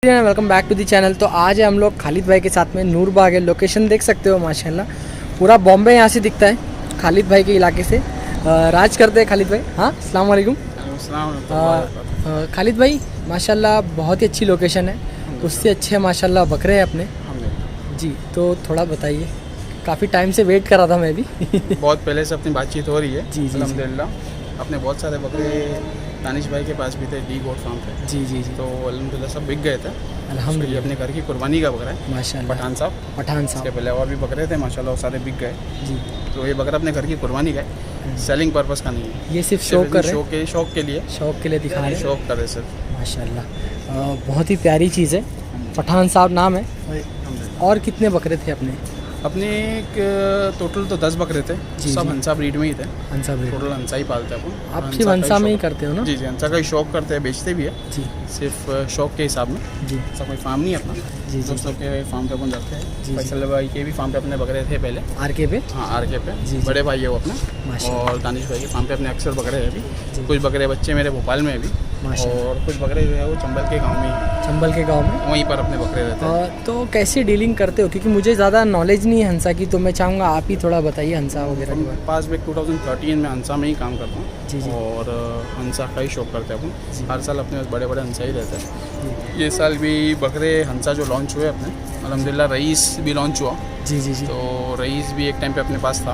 Welcome back to the channel. तो आज है हम लोग खालिद भाई के साथ में नूरबाग है। लोकेशन देख सकते हो माशाल्लाह, पूरा बॉम्बे यहाँ से दिखता है खालिद भाई के इलाके से। राज करते हैं खालिद भाई। हाँ, अस्सलाम वालेकुम। खालिद भाई माशाल्लाह बहुत ही अच्छी लोकेशन है, उससे अच्छे माशाल्लाह बकरे हैं अपने जी। तो थोड़ा बताइए, काफ़ी टाइम से वेट कर रहा था मैं भी बहुत पहले से अपनी बातचीत हो रही है जी जी। अल्हम्दुलिल्लाह। अपने बहुत सारे बकरे दानिश भाई के पास भी थे, डी गोट फार्म पे जी जी जी। तो अल्हम्दुलिल्लाह सब बिक गए थे। अल्हम्दुलिल्लाह ये अपने घर की कुर्बानी का बकरा है माशाल्लाह। पठान साहब। पठान इसके साहब पहले और भी बकरे थे माशाल्लाह, वो सारे बिक गए। जी। तो ये बकरा अपने घर की कुर्बानी का है, सेलिंग पर्पज़ का नहीं है। ये सिर्फ शौक कर रहे हैं, शौक के लिए शौक के लिए दिखा रहे हैं। शौक कर रहे सिर्फ। माशाल्लाह बहुत ही प्यारी चीज़ है। पठान साहब नाम है। और कितने बकरे थे अपने? अपने एक टोटल तो 10 बकरे थे, जी, सब जी। हंसा ब्रीड में ही थे। हंसा ब्रीड। टोटल हंसा ही पालते हैं अपन। आप सिर्फ हंसा में ही करते हो ना? जी जी, हंसा का ही शौक करते हैं, बेचते भी है जी सिर्फ शौक के हिसाब में। जी ऐसा कोई फार्म नहीं है अपना। जी जी। दोस्तों के फार्म पे अपन जाते हैं। जी। फैसल भाई के भी फार्म पे अपने बकरे थे पहले। आरके पे। हाँ, आरके पे जी, जी। बड़े भाई है वो अपना। माशाल्लाह। और दानिश भाई के फार्म पे अपने अक्सर बकरे हैं जी। अभी। कुछ बकरे बच्चे मेरे भोपाल में है अभी, माशाल्लाह। और कुछ बकरे जो है वो चंबल के गांव में ही हैं। चंबल के गांव में। वहीं पर अपने बकरे रहते हैं। तो कैसे डीलिंग करते हो? क्योंकि मुझे ज़्यादा नॉलेज नहीं है हंसा की, तो मैं चाहूँगा आप ही थोड़ा बताइए हंसा वगैरह के बारे पास बैक 2013 में हंसा में ही काम करता हूँ। जी, जी। और हंसा का ही शौक करते हैं जी। अपन। हर साल अपने पास बड़े बड़े हंसा ही रहते हैं। में। ये साल भी बकरे हंसा जो लॉन्च हुए अपने, अल्हम्दुलिल्लाह रईस भी लॉन्च हुआ। जी जी जी तो रईस भी एक टाइम पे अपने पास था,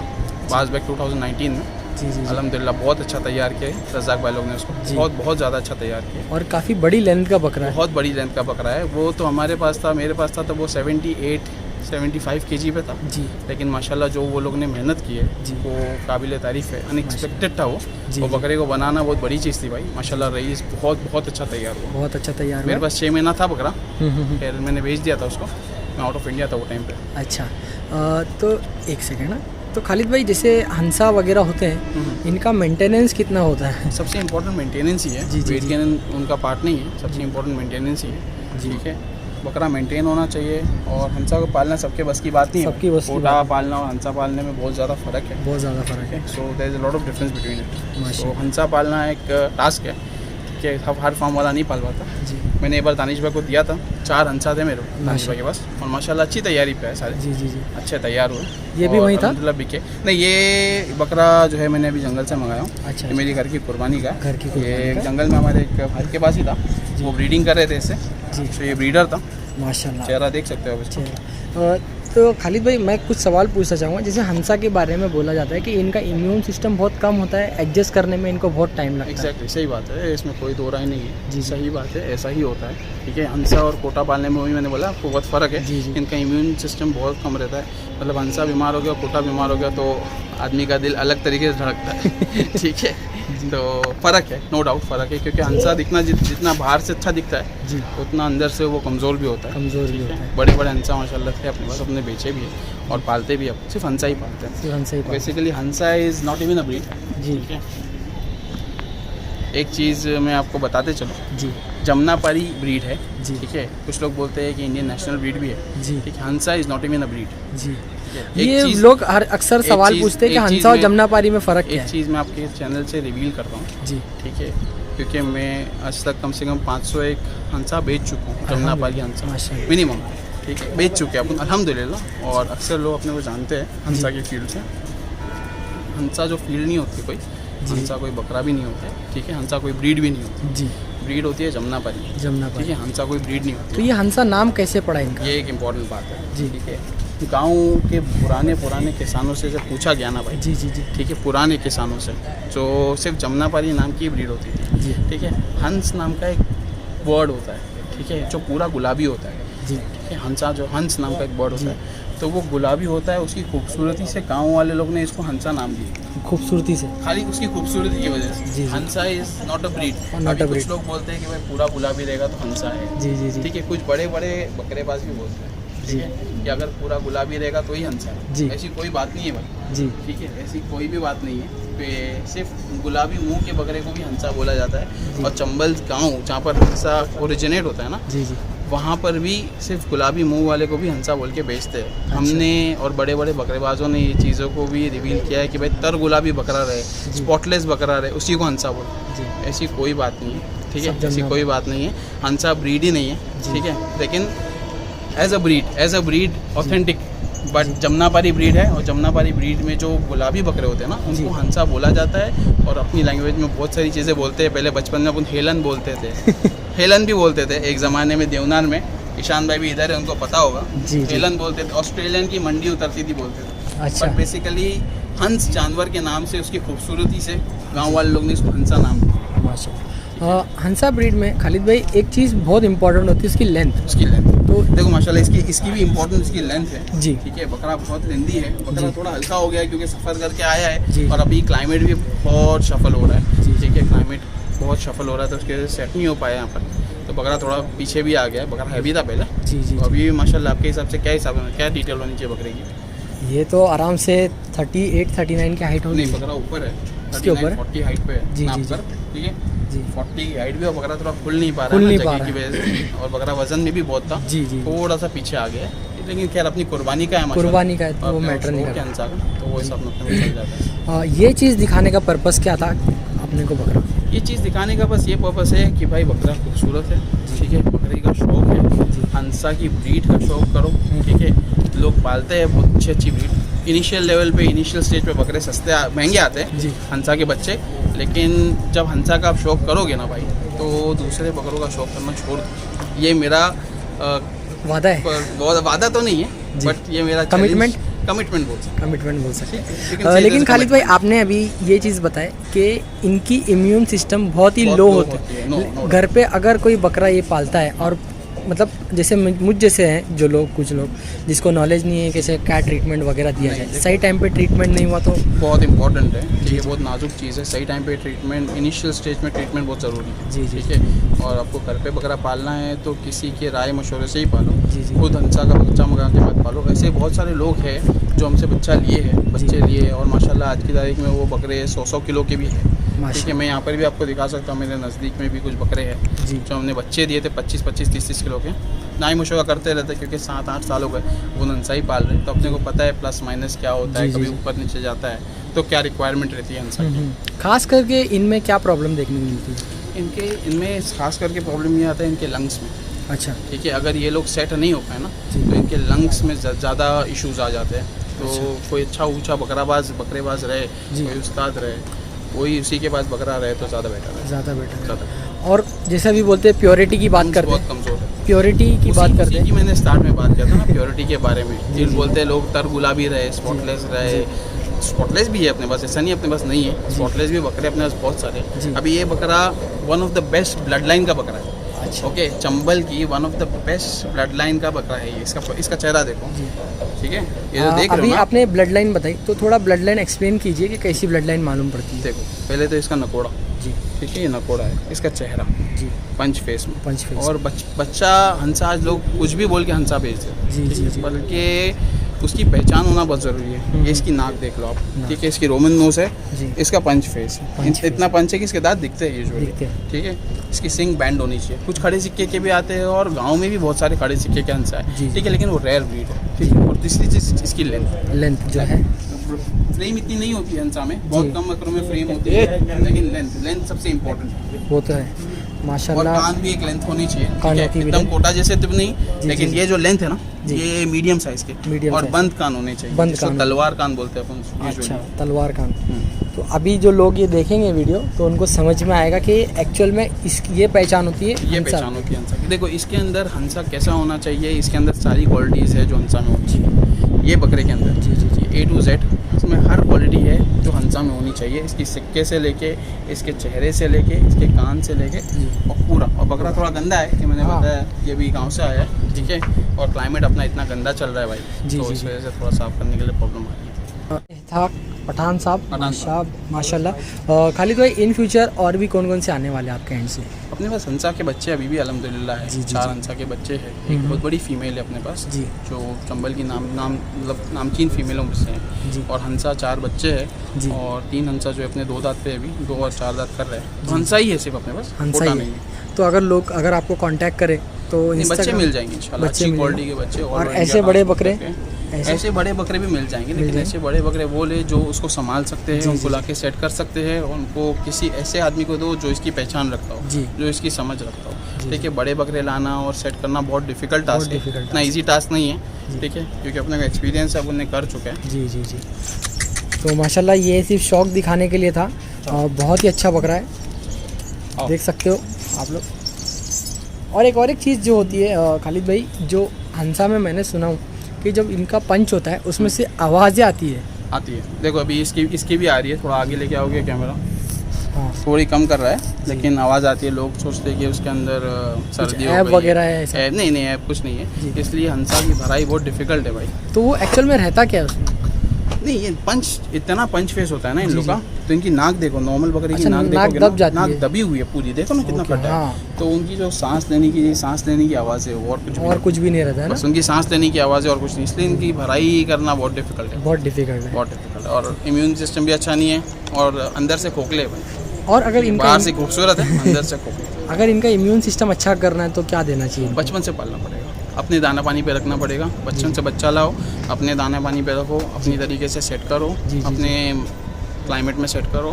पास बैक 2019 में। जी जी जी। अल्हम्दुलिल्लाह बहुत अच्छा तैयार किया है रज़ाक भाई लोग ने उसको, जी। बहुत ज़्यादा अच्छा तैयार किया। और काफ़ी बड़ी लेंथ का बकरा है। बहुत बड़ी लेंथ का बकरा है वो। तो हमारे पास था, मेरे पास था तो वो 75 केजी पे था। जी लेकिन माशाल्लाह जो वो लोग ने मेहनत की है जी। वो काबिल तारीफ़ है। अनएक्सपेक्टेड था वो। जी, वो जी। बकरे को बनाना बहुत बड़ी चीज़ थी भाई। माशाल्लाह रईस बहुत अच्छा तैयार हुआ। बहुत अच्छा तैयार मेरे हुआ। पास 6 महीना था बकरा, हम्म। फिर मैंने बेच दिया था उसको। मैं आउट ऑफ इंडिया था वो टाइम पे। अच्छा तो एक सेकेंड ना, तो खालिद भाई जैसे हंसा वगैरह होते हैं, इनका मेंटेनेंस कितना होता है? सबसे इम्पोर्टेंट मेंटेनेंस ही है। जी, जी, वेट जी। गेन उनका पार्ट नहीं है, सबसे इम्पोर्टेंट मेंटेनेंस ही है। जी। ठीक है, बकरा मेंटेन होना चाहिए। और हंसा को पालना सबके बस की बात नहीं है। सबकी बस की कोटा बात नहीं। पालना और हंसा पालने में बहुत ज़्यादा फ़र्क है। बहुत ज़्यादा फ़र्क है। So there is a lot of difference between it. तो माशाल्लाह। हंसा पालना एक टास्क है कि हर फार्म वाला नहीं पाल पाता। जी मैंने एक बार दानिश भाई को दिया था, 4 हंसा थे मेरे को दानिश भाई के पास, और माशाल्लाह अच्छी तैयारी पे है सारे। जी जी जी। अच्छे तैयार हुए। ये भी और वहीं था? अल्हम्दुलिल्लाह बिके नहीं। ये बकरा जो है मैंने अभी जंगल से मंगाया हूँ। अच्छा, ये मेरी घर की कुर्बानी का है। घर की कुर्बानी ये का? जंगल में हमारे एक भाई के पास ही था, वो ब्रीडिंग कर रहे थे इससे। जी। तो ये ब्रीडर था। माशाल्लाह। चेहरा देख सकते हो आप इसका। चलो, तो खालिद भाई मैं कुछ सवाल पूछना चाहूँगा। जैसे हंसा के बारे में बोला जाता है कि इनका इम्यून सिस्टम बहुत कम होता है, एडजस्ट करने में इनको बहुत टाइम लगता है। एग्जैक्टली सही बात है, इसमें कोई दो राय नहीं है। जी। सही बात है, ऐसा ही होता है। ठीक है, हंसा और कोटा पालने में वही मैंने बोला आपको बहुत फ़र्क है। जी, जी। इनका इम्यून सिस्टम बहुत कम रहता है। मतलब हंसा बीमार हो गया, कोटा बीमार हो गया तो आदमी का दिल अलग तरीके से धड़कता है। ठीक है, तो फ़र्क है, नो डाउट फ़र्क है। क्योंकि हंसा दिखना जितना बाहर से अच्छा दिखता है, जी उतना अंदर से वो कमज़ोर भी होता है। कमज़ोर भी ठीक होता है, है। बड़े बड़े हंसा माशाल्लाह थे अपने पास, अपने बेचे भी है और पालते भी है। सिर्फ हंसा ही पालते हैं। सिर्फ हंसा ही पालते basically Hansa is not even a breed. हैं। जी ठीक है, एक चीज़ मैं आपको बताते चलूँ, जी जमनापारी ब्रीड है। जी ठीक है, कुछ लोग बोलते हैं कि इंडियन नेशनल ब्रीड भी है। जी ठीक है, Hansa is not even a breed. जी। एक ये चीज़- लोग हर अक्सर एक सवाल चीज़- पूछते हैं कि एक चीज़ हंसा और में- जमनापारी में फ़र्क क्या एक है? चीज़ मैं आपके चैनल से रिवील कर रहा हूँ। जी ठीक है, क्योंकि मैं आज तक कम से कम 501 हंसा बेच चुका हूँ, जमनापारी हंसा माशाल्लाह। मिनिमम। ठीक है, बेच चुके हैं अपन अल्हम्दुलिल्लाह। और अक्सर लोग अपने को जानते हैं हंसा की फील्ड से। हंसा जो फील्ड नहीं होती कोई, जी। हंसा कोई बकरा भी नहीं होता है। ठीक है, हंसा कोई ब्रीड भी नहीं होती। जी ब्रीड होती है जमनापारी। ठीक जमनापारी। है, हंसा कोई ब्रीड नहीं होती। तो ये हंसा नाम कैसे पड़ा इनका? ये एक इम्पॉर्टेंट बात है। जी। ठीक है, गाँव के पुराने किसानों से जब पूछा गया ना भाई, जी जी जी ठीक है, पुराने किसानों से, जो सिर्फ जमनापारी नाम की ब्रीड होती थी। जी ठीक है, हंस नाम का एक बर्ड होता है। ठीक है, जो पूरा गुलाबी होता है। जी ठीक है, हंसा जो हंस नाम का एक बर्ड होता है, तो वो गुलाबी होता है। उसकी खूबसूरती से गाँव वाले लोग ने इसको हंसा नाम दिया, खूबसूरती से। खाली उसकी खूबसूरती की वजह जी, से। जी। Hansa is not a breed. Not a कुछ breed। लोग बोलते हैं कि भाई पूरा गुलाबी रहेगा तो हंसा है। जी जी जी ठीक है, कुछ बड़े बड़े बकरेबाज भी बोलते हैं। जी। ठीक है, कि अगर पूरा गुलाबी रहेगा तो ही हंसा जी। है। ऐसी कोई बात नहीं है भाई। जी ठीक है, ऐसी कोई भी बात नहीं है। तो सिर्फ गुलाबी मुंह के बकरे को भी हंसा बोला जाता है। जी। और चंबल गांव जहाँ पर हंसा ओरिजिनेट होता है ना, जी जी वहाँ पर भी सिर्फ गुलाबी मुंह वाले को भी हंसा बोल के बेचते हैं। अच्छा। हमने और बड़े बड़े बकरेबाजों ने ये चीज़ों को भी रिवील किया है कि भाई तर गुलाबी बकरा रहे, स्पॉटलेस बकरा रहे, उसी को हंसा बोलते हैं। ऐसी कोई बात नहीं है, ठीक है, ऐसी कोई बात नहीं है। हंसा ब्रीड ही नहीं है, ठीक है, लेकिन as a breed authentic, but Jamnapari breed है, और जमनापारी ब्रीड में जो गुलाबी बकरे होते हैं ना, उनको हंसा बोला जाता है। और अपनी लैंग्वेज में बहुत सारी चीज़ें बोलते हैं। पहले बचपन में अपन हेलन बोलते थे हेलन भी बोलते थे एक ज़माने में, देवनार में। ईशान भाई भी इधर है, उनको पता होगा। हेलन बोलते थे। ऑस्ट्रेलियन की मंडी उतरती थी बोलते थे। अच्छा। बट बेसिकली हंस जानवर के नाम से, उसकी खूबसूरती से गाँव वाले लोग ने इसको हंसा नाम दिया। माशाल्लाह। हंसा ब्रीड में खालिद भाई एक चीज़ बहुत इंपॉर्टेंट होती है, उसकी लेंथ। तो देखो माशाल्लाह इसकी भी इम्पोर्टेंट इसकी लेंथ है जी, ठीक है। बकरा बहुत लेंदी है, बकरा थोड़ा हल्का हो गया है क्योंकि सफ़र करके आया जी। है, और अभी क्लाइमेट भी बहुत शफल हो रहा है, जी। ठीक है, क्लाइमेट बहुत शफल हो रहा है, तो उसकी वजह से सेट नहीं हो पाया यहाँ पर। तो बकरा थोड़ा पीछे भी आ गया है, बकरा हैवी था पहले। जी। तो अभी माशाल्लाह आपके हिसाब से क्या डिटेल होनी चाहिए बकरे की? ये तो आराम से 38-39 की हाइट होगी। नहीं, बकरा ऊपर है, इसके ऊपर 40 हाइट पे है, जी, नाप जी, कर, ठीक है जी। 40 हाइट भी, और बकरा थोड़ा खुल नहीं पा रहा खुल है नहीं ना पा जगह की रहा वजह से, और बकरा वजन में भी बहुत था, जी। थोड़ा सा पीछे आ गया है। लेकिन खैर अपनी कुर्बानी का है, माशाल्लाह। कुर्बानी का है तो वो अपने मैटर नहीं शौक के करता। अनुसार, तो वो हिसाब में चल जाता है। ये चीज़ दिखाने का पर्पस क्या था अपने को बकरा? ये चीज़ दिखाने का बस ये पर्पस है कि भाई बकरा खूबसूरत है, ठीक है, बकरी का शौक है, हंसा की ब्रीड का शौक करो, ठीक है। लोग पालते हैं बहुत अच्छी ब्रीड। इनिशियल लेवल पे, इनिशियल स्टेज पे बकरे महंगे आते हैं जी। हंसा के बच्चे, लेकिन जब हंसा का आप शौक करोगे ना भाई, तो दूसरे बकरों का शौक करना छोड़ दो। ये मेरा वादा है, बहुत वादा तो नहीं है, बट ये मेरा कमिटमेंट कमिटमेंट बोल सकते हैं। लेकिन खालिद भाई आपने अभी ये चीज़ बताई कि इनकी इम्यून सिस्टम बहुत ही लो होती है। घर पे अगर कोई बकरा ये पालता है, और मतलब जैसे मुझ जैसे हैं जो लोग, कुछ लोग जिसको नॉलेज नहीं है कैसे क्या ट्रीटमेंट वगैरह दिया जाए, सही टाइम पे ट्रीटमेंट नहीं हुआ तो बहुत इंपॉर्टेंट है। ये बहुत नाजुक चीज़ है, सही टाइम पे ट्रीटमेंट, इनिशियल स्टेज में ट्रीटमेंट बहुत ज़रूरी है, जी, ठीक है। और आपको घर पे बकरा पालना है तो किसी के राय मशवरे से ही पालो, जी। खुद हंसा का बच्चा मंगा के मत पालो। ऐसे बहुत सारे लोग हैं जो हमसे बच्चे लिए, और माशाल्लाह आज की तारीख में वो बकरे 100-100 किलो के भी है, ठीक है। मैं यहाँ पर भी आपको दिखा सकता हूँ, मेरे नज़दीक में भी कुछ बकरे हैं जो हमने बच्चे दिए थे 25-25, 30-30 किलो के। ना ही मुशवरा करते रहते क्योंकि 7-8 साल हो गए वो हंसा ही पाल रहे, तो अपने को पता है प्लस माइनस क्या होता है, कभी ऊपर नीचे जाता है, तो क्या रिक्वायरमेंट रहती है हंसा की। खास करके इनमें क्या प्रॉब्लम देखने को मिलती है? इनमें खास करके प्रॉब्लम ये आता है इनके लंग्स में, अच्छा, ठीक है। अगर ये लोग सेट नहीं हो पाए ना, तो इनके लंग्स में ज़्यादा इश्यूज़ आ जाते हैं। तो कोई अच्छा ऊँचा बकरेबाज रहे, कोई उस्ताद रहे, कोई उसी के पास बकरा रहे तो ज़्यादा बेटर है। और जैसा भी बोलते हैं प्योरिटी की बात करते हैं, बहुत कमज़ोर है प्योरिटी की बात करते हैं। मैंने स्टार्ट में बात किया था ना प्योरिटी के बारे में। ये बोलते हैं लोग तर गुलाबी रहे, स्पॉटलेस रहे, स्पॉटलेस भी है अपने पास, ऐसा नहीं अपने पास नहीं है, स्पॉटलेस भी बकरे अपने पास बहुत सारे हैं। अभी ये बकरा one of the best blood line का बकरा है, ओके, चंबल की one of the best blood line का बकरा है ये। इसका चेहरा देखो, ठीक है, ये जो देख रहे हो अभी ना, आपने ब्लड लाइन बताई तो थोड़ा ब्लड लाइन एक्सप्लेन कीजिए कि कैसी ब्लड लाइन मालूम पड़ती है। देखो पहले तो इसका नकोड़ा, जी, ठीक है, ये नकोड़ा है, इसका चेहरा जी, पंच फेस में, पंच फेस, और बच्चा हंसा, आज लोग कुछ भी बोल के हंसा भेजते हैं, जी, जी, जी। बल्कि उसकी पहचान होना बहुत ज़रूरी है। ये इसकी नाक देख लो आप, ठीक है, इसकी रोमन नोज है, इसका पंच फेस है, इतना पंच है कि इसके दांत दिखते हैं यूजुअली, ठीक है। इसकी सिंग बैंड होनी चाहिए। कुछ खड़े सिक्के के भी आते हैं और गांव में भी बहुत सारे खड़े सिक्के के हंसा है, ठीक है, लेकिन वो रेयर ब्रीड है, ठीक है। और तीसरी चीज़ इसकी लेंथ जो है, फ्रेम इतनी नहीं होती है हंसा में, बहुत कम बकरों में फ्रेम होती है, लेकिन लेंथ सबसे इम्पोर्टेंट है, वो तो है माशाल्लाह। और कान भी एक लेंथ होनी चाहिए, कानों की एकदम कोटा जैसे तो नहीं, लेकिन जी। ये जो लेंथ है ना, ये मीडियम साइज के, और बंद कान होने चाहिए, बंद जिसको कान, तलवार कान बोलते हैं अपन। अच्छा, तलवार कान। तो अभी जो लोग ये देखेंगे वीडियो तो उनको समझ में आएगा कि एक्चुअल में ये पहचान होती है, ये पहचान होती है हंसा की। देखो इसके अंदर हंसा कैसा होना चाहिए, इसके अंदर सारी क्वालिटीज़ है जो हंसा में होनी चाहिए, ये बकरे के अंदर जी, A to Z इसमें हर क्वालिटी है जो हंसा में होनी चाहिए। इसकी सिक्के से लेके, इसके चेहरे से लेके, इसके कान से लेके, और पूरा। और बकरा थोड़ा गंदा है कि मैंने बताया, ये भी गांव से आया है, ठीक है, और क्लाइमेट अपना इतना गंदा चल रहा है भाई, तो इस वजह से थोड़ा साफ करने के लिए प्रॉब्लम आ रही है। था पठान साहब माशाल्लाह। खालिद भाई इन फ्यूचर और भी कौन कौन से आने वाले आपके एंड से? अपने पास हंसा के बच्चे अभी भी अल्हम्दुलिल्लाह है, 4 हंसा के बच्चे हैं। एक बहुत बड़ी फीमेल है अपने पास जी, जो चंबल की मतलब नामचीन फीमेलों में से है, और हंसा 4 बच्चे हैं, और 3 हंसा जो अपने 2 दांत पे अभी 2 और 4 दांत कर रहे हैं, तो हंसा ही है सिर्फ अपने पास, हंसा ही है। तो अगर आपको कांटेक्ट करें तो नहीं, बच्चे Instagram- मिल जाएंगे इंशाल्लाह, बच्चे अच्छी मिल क्वालिटी के बच्चे। और all ऐसे India बड़े transport बकरे? करके। ऐसे? ऐसे बड़े बकरे भी मिल जाएंगे, लेकिन जाएंगे। ऐसे बड़े बकरे वो ले जो उसको संभाल सकते हैं, जी, उनको जी। लाके सेट कर सकते हैं, और उनको किसी ऐसे आदमी को दो जो इसकी पहचान रखता हो, जी। जो इसकी समझ रखता जी, हो। ठीक है, बड़े बकरे लाना और सेट करना बहुत डिफिकल्ट टास्क है, difficult इतना ईजी टास्क नहीं है। जी। ठीक है, क्योंकि अपने का एक्सपीरियंस है, अपने कर चुके हैं। जी जी जी। तो माशाल्लाह ये सिर्फ शौक दिखाने के लिए था, और बहुत ही अच्छा बकरा है, आओ। देख सकते हो आप लोग। और एक चीज़ जो होती है खालिद भाई, जो हंसा में मैंने सुना हूँ कि जब इनका पंच होता है उसमें से आवाज़ें आती है। आती है, देखो अभी इसकी भी आ रही है, थोड़ा आगे लेके आओगे कैमरा, हाँ, थोड़ी कम कर रहा है, लेकिन आवाज़ आती है। लोग सोचते हैं कि उसके अंदर सर्दी हो ऐप गई वगैरह है ऐसा? नहीं ऐप कुछ नहीं है, जी। इसलिए हंसा की भराई बहुत डिफिकल्ट है भाई। तो वो एक्चुअल में रहता क्या है उसमें? नहीं, ये पंच इतना पंच फेस होता है ना इन जी, लोग का, तो इनकी नाक देखो, नॉर्मल बकरी की अच्छा, नाक नाक देखोगे दब ना, जाती नाक है। दबी हुई है पूरी, देखो ना कितना ओके, फटा है। हाँ। तो उनकी जो सांस लेने की आवाज़ है वो और कुछ भी और नहीं। कुछ भी नहीं रहता है बस ना? उनकी सांस लेने की आवाज़ है और कुछ नहीं, इसलिए इनकी भराई करना बहुत डिफिकल्ट है, बहुत डिफिकल्ट है। बहुत डिफिकल्ट है। और इम्यून सिस्टम भी अच्छा नहीं है, और अंदर से खोखले है भाई। और अगर इनका बाहर से खूबसूरत है, अंदर से खोखले। अगर इनका इम्यून सिस्टम अच्छा करना है तो क्या देना चाहिए? बचपन से पालना पड़ेगा, अपने दाना पानी पे रखना पड़ेगा। बचपन से बच्चा लाओ, अपने दाना पानी पे रखो, अपनी तरीके से सेट करो, जी, जी, अपने क्लाइमेट में सेट करो।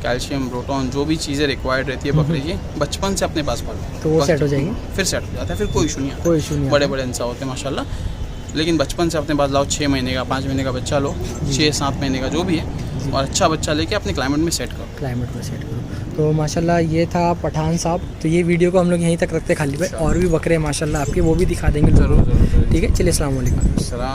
कैल्शियम, प्रोटॉन, जो भी चीज़ें रिक्वायर्ड रहती है बकरी की, बचपन से अपने पास पालो, तो वो सेट हो जाएंगे? फिर सेट हो जाता है, फिर कोई इशू नहीं आता। कोई इशू नहीं बड़े आता। बड़े इंसान होते हैं माशाल्लाह, लेकिन बचपन से अपने पास लाओ। 6 महीने का, 5 महीने का बच्चा लो, 6-7 महीने का जो भी है, और अच्छा बच्चा लेके अपने क्लाइमेट में सेट करो। क्लाइमेट में सेट करो। तो माशाल्लाह ये था पठान साहब। तो ये वीडियो को हम लोग यहीं तक रखते हैं खालिद भाई, और भी बकरे हैं माशाल्लाह आपके, वो भी दिखा देंगे लोगों को। ठीक है, चलिए अस्सलाम वालेकुम। सलाम।